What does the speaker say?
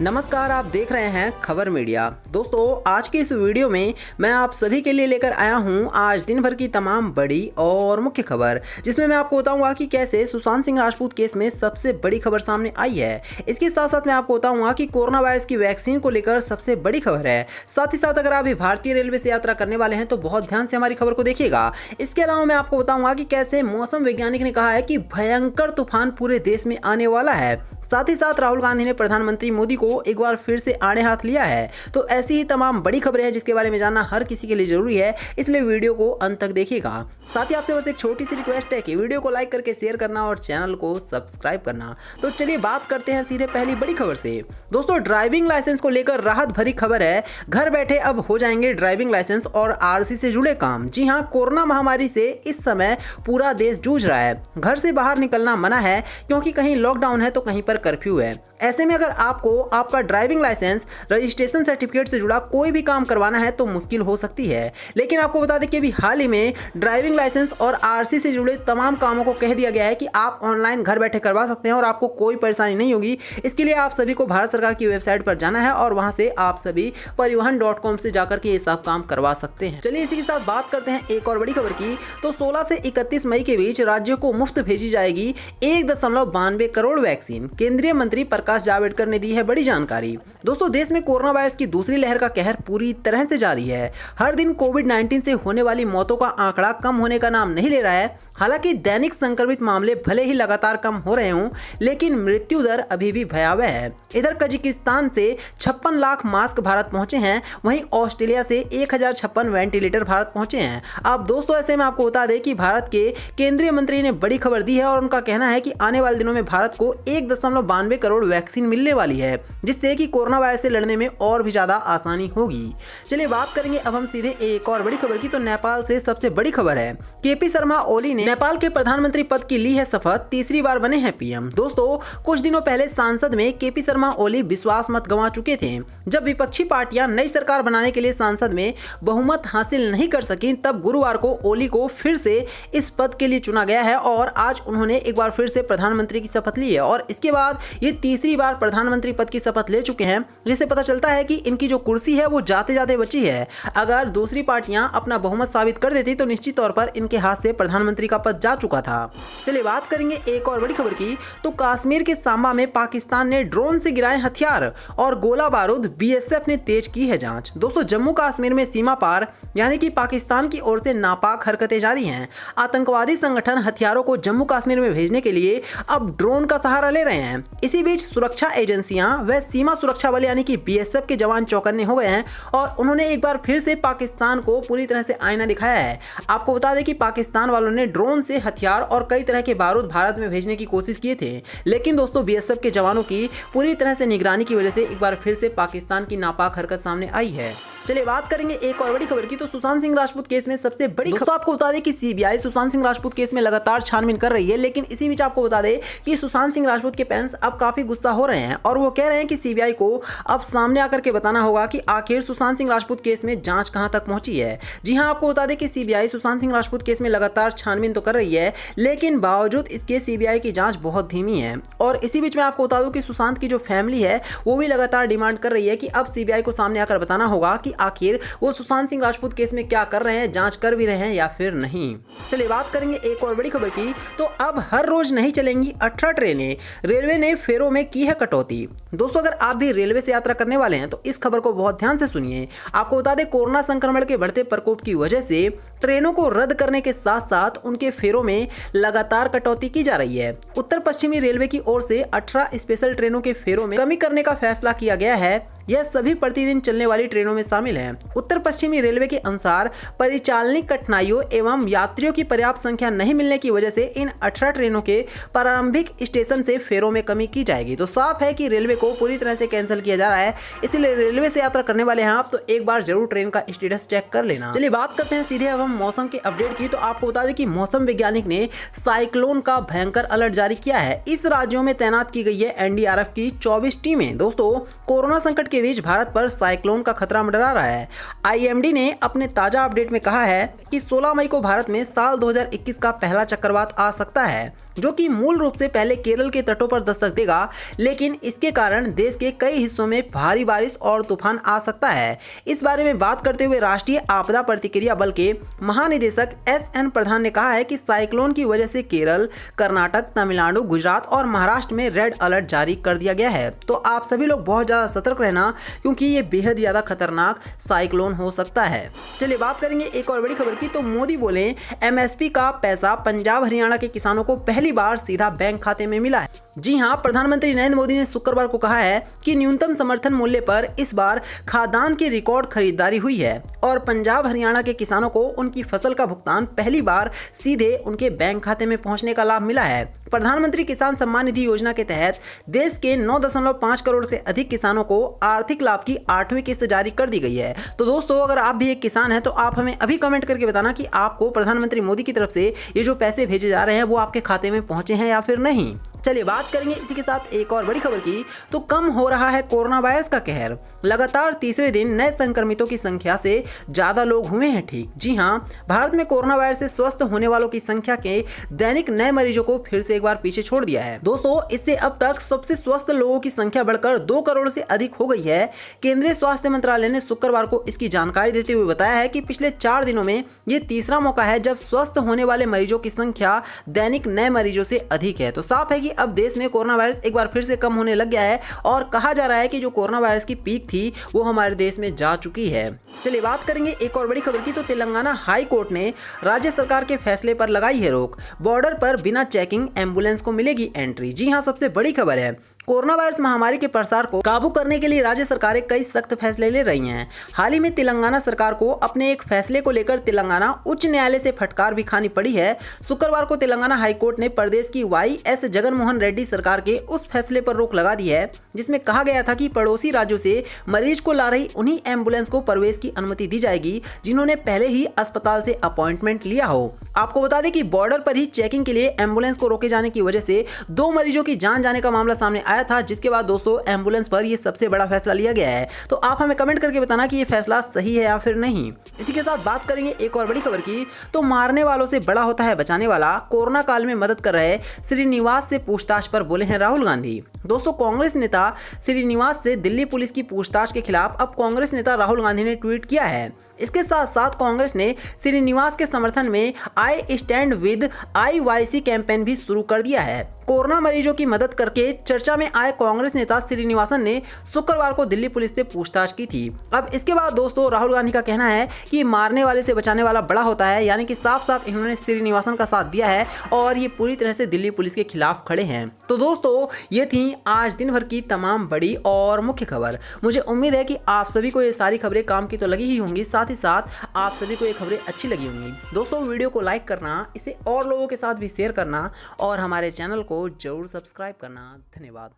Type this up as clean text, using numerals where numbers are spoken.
नमस्कार, आप देख रहे हैं खबर मीडिया। दोस्तों, आज की इस वीडियो में मैं आप सभी के लिए लेकर आया हूं आज दिन भर की तमाम बड़ी और मुख्य खबर, जिसमें मैं आपको बताऊंगा कि कैसे सुशांत सिंह राजपूत केस में सबसे बड़ी खबर सामने आई है। इसके साथ साथ मैं आपको बताऊंगा कि कोरोना वायरस की वैक्सीन को लेकर सबसे बड़ी खबर है। साथ ही साथ अगर आप भी भारतीय रेलवे से यात्रा करने वाले हैं तो बहुत ध्यान से हमारी खबर को देखिएगा। इसके अलावा मैं आपको बताऊंगा कि कैसे मौसम वैज्ञानिक ने कहा है कि भयंकर तूफान पूरे देश में आने वाला है। साथ ही साथ राहुल गांधी ने प्रधानमंत्री मोदी को एक बार फिर से आड़े हाथ लिया है। तो ऐसी ही तमाम बड़ी खबरें हैं जिसके बारे में जानना हर किसी के लिए जरूरी है, इसलिए वीडियो को अंत तक देखिएगा। साथ ही आपसे बस एक छोटी सी रिक्वेस्ट है कि वीडियो को लाइक करके शेयर करना और चैनल को सब्सक्राइब करना। तो चलिए बात करते हैं सीधे पहली बड़ी खबर से। दोस्तों, ड्राइविंग लाइसेंस को लेकर राहत भरी खबर है। घर बैठे अब हो जाएंगे ड्राइविंग लाइसेंस और आरसी से जुड़े काम। जी हां, कोरोना महामारी से इस समय पूरा देश जूझ रहा है। घर से बाहर निकलना मना है क्योंकि कहीं लॉकडाउन है तो कहीं पर कर्फ्यू है। ऐसे में अगर आपको आपका ड्राइविंग लाइसेंस, रजिस्ट्रेशन सर्टिफिकेट से जुड़ा कोई भी काम करवाना है तो मुश्किल हो सकती है। लेकिन आपको बता दें कि अभी हाल ही में ड्राइविंग लाइसेंस और आरसी से जुड़े तमाम कामों को कह दिया गया है कि आप ऑनलाइन घर बैठे करवा सकते हैं और आपको कोई परेशानी नहीं होगी। इसके लिए आप सभी को भारत सरकार की वेबसाइट पर जाना है और वहां से आप सभी परिवहन.com से जाकर के ये सब काम करवा सकते हैं। चलिए इसी के साथ बात करते हैं एक और बड़ी खबर की। तो 16 से 31 मई के बीच राज्यों को मुफ्त भेजी जाएगी 1.92 करोड़ वैक्सीन। केंद्रीय मंत्री प्रकाश जावड़ेकर ने दी है बड़ी जानकारी। दोस्तों, देश में कोरोना वायरस की दूसरी लहर का कहर पूरी तरह से जारी है। हर दिन कोविड-19 से होने वाली मौतों का आंकड़ा कम होने का नाम नहीं ले रहा है। हालांकि दैनिक संक्रमित मामले भले ही लगातार कम हो रहे हों, लेकिन मृत्यु दर अभी भी भयावह है। इधर कजाकिस्तान से 56 लाख मास्क भारत पहुंचे हैं, वहीं ऑस्ट्रेलिया से 1056 वेंटिलेटर भारत पहुंचे हैं। अब दोस्तों, ऐसे में आपको बता दें कि भारत के केंद्रीय मंत्री ने बड़ी खबर दी है और उनका कहना है कि आने वाले दिनों में भारत को 1.92 करोड़ वैक्सीन मिलने वाली है, जिससे कि कोरोना वायरस से लड़ने में और भी ज्यादा आसानी होगी। चलिए बात करेंगे अब हम सीधे एक और बड़ी खबर की। तो नेपाल से सबसे बड़ी खबर है। केपी शर्मा ओली ने नेपाल के प्रधानमंत्री पद की ली है शपथ, तीसरी बार बने हैं पीएम। दोस्तों, कुछ दिनों पहले संसद में केपी शर्मा ओली विश्वास मत गंवा चुके थे। जब विपक्षी पार्टियां नई सरकार बनाने के लिए संसद में बहुमत हासिल नहीं कर सकी, तब गुरुवार को ओली को फिर से इस पद के लिए चुना गया है और आज उन्होंने एक बार फिर से प्रधानमंत्री की शपथ ली है और इसके बाद ये तीसरी बार प्रधानमंत्री पद की शपथ ले चुके हैं, जिससे पता चलता है कि इनकी जो कुर्सी है वो जाते जाते बची है। अगर दूसरी पार्टियां अपना बहुमत साबित कर देती तो निश्चित तौर पर इनके हाथ से प्रधानमंत्री का पद जा चुका था। चलिए बात करेंगे एक और बड़ी खबर की। तो कश्मीर के सांबा में पाकिस्तान ने ड्रोन से गिराए हथियार और गोला बारूद, बीएसएफ ने तेज की है जांच। दोस्तों, जम्मू कश्मीर में सीमा पार यानी कि पाकिस्तान की ओर से नापाक हरकतें जारी हैं। आतंकवादी संगठन हथियारों को जम्मू कश्मीर में भेजने के लिए अब ड्रोन का सहारा ले रहे हैं। इसी बीच सुरक्षा एजेंसियां व सीमा सुरक्षा बल यानी कि बीएसएफ के जवान चौकन्ने हो गए हैं और उन्होंने एक बार फिर से पाकिस्तान को पूरी तरह से आईना दिखाया है। आपको बता दें कि पाकिस्तान वालों ने ड्रोन से हथियार और कई तरह के बारूद भारत में भेजने की कोशिश किए थे, लेकिन दोस्तों बीएसएफ के जवानों की पूरी तरह से निगरानी की वजह से एक बार फिर से पाकिस्तान की नापाक हरकत सामने आई है। चलिए बात करेंगे एक और बड़ी खबर की। तो सुशांत सिंह राजपूत केस में सबसे बड़ी खबर, आपको बता दें कि सीबीआई सुशांत सिंह राजपूत केस में लगातार छानबीन कर रही है, लेकिन इसी बीच आपको बता दें कि सुशांत सिंह राजपूत के फैंस अब काफी गुस्सा हो रहे हैं और वो कह रहे हैं कि सीबीआई को अब सामने आकर के बताना होगा कि आखिर सुशांत सिंह राजपूत केस में जांच कहां तक पहुंची है। जी हां, आपको बता दें कि सीबीआई सुशांत सिंह राजपूत केस में लगातार छानबीन तो कर रही है, लेकिन बावजूद इसके सीबीआई की जांच बहुत धीमी है। और इसी बीच में आपको बता दूं कि सुशांत की जो फैमिली है वो भी लगातार डिमांड कर रही है कि अब सीबीआई को सामने आकर बताना होगा कि आखिर वो सुशांत सिंह राजपूत केस में क्या कर रहे हैं, जांच कर भी रहे हैं या फिर नहीं। चलिए बात करेंगे एक और बड़ी खबर की। तो अब हर रोज नहीं चलेंगी 18 ट्रेनें, रेलवे ने फेरों में की है कटौती। दोस्तों, अगर आप भी रेलवे से यात्रा करने वाले हैं तो इस खबर को बहुत ध्यान से सुनिए। आपको बता दें, कोरोना संक्रमण के बढ़ते प्रकोप की वजह से ट्रेनों को रद्द करने के साथ साथ उनके फेरों में लगातार कटौती की जा रही है। उत्तर पश्चिमी रेलवे की ओर से 18 स्पेशल ट्रेनों के फेरों में कमी करने का फैसला किया गया है। यह सभी प्रतिदिन चलने वाली ट्रेनों में शामिल है। उत्तर पश्चिमी रेलवे के अनुसार परिचालनिक कठिनाइयों एवं यात्रियों की पर्याप्त संख्या नहीं मिलने की वजह से इन 18 ट्रेनों के प्रारंभिक स्टेशन से फेरों में कमी की जाएगी। तो साफ है कि रेलवे को पूरी तरह से कैंसिल किया जा रहा है, इसलिए रेलवे से यात्रा करने वाले हैं आप तो एक बार जरूर ट्रेन का स्टेटस चेक कर लेना। चलिए बात करते हैं सीधे अब हम मौसम के अपडेट की। तो आपको बता दें कि मौसम वैज्ञानिक ने साइक्लोन का भयंकर अलर्ट जारी किया है। इस राज्यों में तैनात की गई है एनडीआरएफ की 24 टीमें। दोस्तों, कोरोना संकट के बीच भारत पर साइक्लोन का खतरा मंडरा रहा है। आईएमडी ने अपने ताजा अपडेट में कहा है कि 16 मई को भारत में साल 2021 का पहला चक्रवात आ सकता है। जो कि मूल रूप से पहले केरल के तटों पर दस्तक देगा, लेकिन इसके कारण देश के कई हिस्सों में भारी बारिश और तूफान आ सकता है। इस बारे में बात करते हुए राष्ट्रीय आपदा प्रतिक्रिया बल के महानिदेशक SN प्रधान ने कहा है कि साइक्लोन की वजह से केरल, कर्नाटक, तमिलनाडु, गुजरात और महाराष्ट्र में रेड अलर्ट जारी कर दिया गया है। तो आप सभी लोग बहुत ज्यादा सतर्क रहना, क्योंकि ये बेहद ज्यादा खतरनाक साइक्लोन हो सकता है। चलिए बात करेंगे एक और बड़ी खबर की। तो मोदी बोले MSP का पैसा पंजाब हरियाणा के किसानों को पहली बार सीधा बैंक खाते में मिला है। जी हां, प्रधानमंत्री नरेंद्र मोदी ने शुक्रवार को कहा है कि न्यूनतम समर्थन मूल्य पर इस बार खाद्यान्न की रिकॉर्ड खरीदारी हुई है और पंजाब हरियाणा के किसानों को उनकी फसल का भुगतान पहली बार सीधे उनके बैंक खाते में पहुंचने का लाभ मिला है। प्रधानमंत्री किसान सम्मान निधि योजना के तहत देश के 9.5 करोड़ से अधिक किसानों को आर्थिक लाभ की 8वीं किस्त जारी कर दी गई है। तो दोस्तों, अगर आप भी एक किसान हैं तो आप हमें अभी कमेंट करके बताना कि आपको प्रधानमंत्री मोदी की तरफ से ये जो पैसे भेजे जा रहे हैं वो आपके खाते में पहुंचे हैं या फिर नहीं। चलिए बात करेंगे इसी के साथ एक और बड़ी खबर की। तो कम हो रहा है कोरोना वायरस का कहर। लगातार तीसरे दिन नए संक्रमितों की संख्या से ज्यादा लोग हुए हैं ठीक। जी हां, भारत में कोरोना वायरस से स्वस्थ होने वालों की संख्या के दैनिक नए मरीजों को फिर से एक बार पीछे छोड़ दिया है। दोस्तों, इससे अब तक सबसे स्वस्थ लोगों की संख्या बढ़कर 2 करोड़ से अधिक हो गई है। केंद्रीय स्वास्थ्य मंत्रालय ने शुक्रवार को इसकी जानकारी देते हुए बताया है कि पिछले 4 दिनों में ये तीसरा मौका है जब स्वस्थ होने वाले मरीजों की संख्या दैनिक नए मरीजों से अधिक है। तो साफ है कि अब देश में कोरोना वायरस एक बार फिर से कम होने लग गया है और कहा जा रहा है कि जो कोरोना वायरस की पीक थी वो हमारे देश में जा चुकी है। चलिए बात करेंगे एक और बड़ी खबर की। तो तेलंगाना हाई कोर्ट ने राज्य सरकार के फैसले पर लगाई है रोक। बॉर्डर पर बिना चेकिंग एम्बुलेंस को मिलेगी एंट्री। जी हां, सबसे बड़ी खबर है। कोरोना वायरस महामारी के प्रसार को काबू करने के लिए राज्य सरकारें कई सख्त फैसले ले रही हैं। हाल ही में तेलंगाना सरकार को अपने एक फैसले को लेकर तेलंगाना उच्च न्यायालय से फटकार भी खानी पड़ी है। शुक्रवार को तेलंगाना हाईकोर्ट ने प्रदेश की YS जगनमोहन रेड्डी सरकार के उस फैसले पर रोक लगा दी है जिसमें कहा गया था कि पड़ोसी राज्यों से मरीज को ला रही उन्हीं एम्बुलेंस को प्रवेश की अनुमति दी जाएगी जिन्होंने पहले ही अस्पताल से अपॉइंटमेंट लिया हो। आपको बता दें कि बॉर्डर पर ही चेकिंग के लिए एम्बुलेंस को रोके जाने की वजह से 2 मरीजों की जान जाने का मामला सामने आया था, जिसके बाद दोस्तों एम्बुलेंस पर यह सबसे बड़ा फैसला लिया गया है। तो आप हमें कमेंट करके बताना कि यह फैसला सही है या फिर नहीं। इसी के साथ बात करेंगे एक और बड़ी खबर की। तो मारने वालों से बड़ा होता है बचाने वाला। कोरोना काल में मदद कर रहे श्रीनिवास से पूछताछ पर बोले हैं राहुल गांधी। दोस्तों, कांग्रेस नेता श्रीनिवास से दिल्ली पुलिस की पूछताछ के खिलाफ अब कांग्रेस नेता राहुल गांधी ने ट्वीट किया है। इसके साथ साथ कांग्रेस ने श्रीनिवास के समर्थन में I stand with IYC campaign भी शुरू कर दिया है। कोरोना मरीजों की मदद करके चर्चा में आए कांग्रेस नेता श्रीनिवासन ने शुक्रवार को दिल्ली पुलिस से पूछताछ की थी। अब इसके बाद दोस्तों राहुल गांधी का कहना है कि मारने वाले से बचाने वाला बड़ा होता है, यानी कि साफ साफ इन्होंने श्रीनिवासन का साथ दिया है और ये पूरी तरह से दिल्ली पुलिस के खिलाफ खड़े हैं। तो दोस्तों, ये थी आज दिन भर की तमाम बड़ी और मुख्य खबर। मुझे उम्मीद है कि आप सभी को ये सारी खबरें काम की तो लगी ही होंगी, साथ ही साथ आप सभी को ये खबरें अच्छी लगी होंगी। दोस्तों, वीडियो को लाइक करना, इसे और लोगों के साथ भी शेयर करना और हमारे चैनल को जरूर सब्सक्राइब करना। धन्यवाद।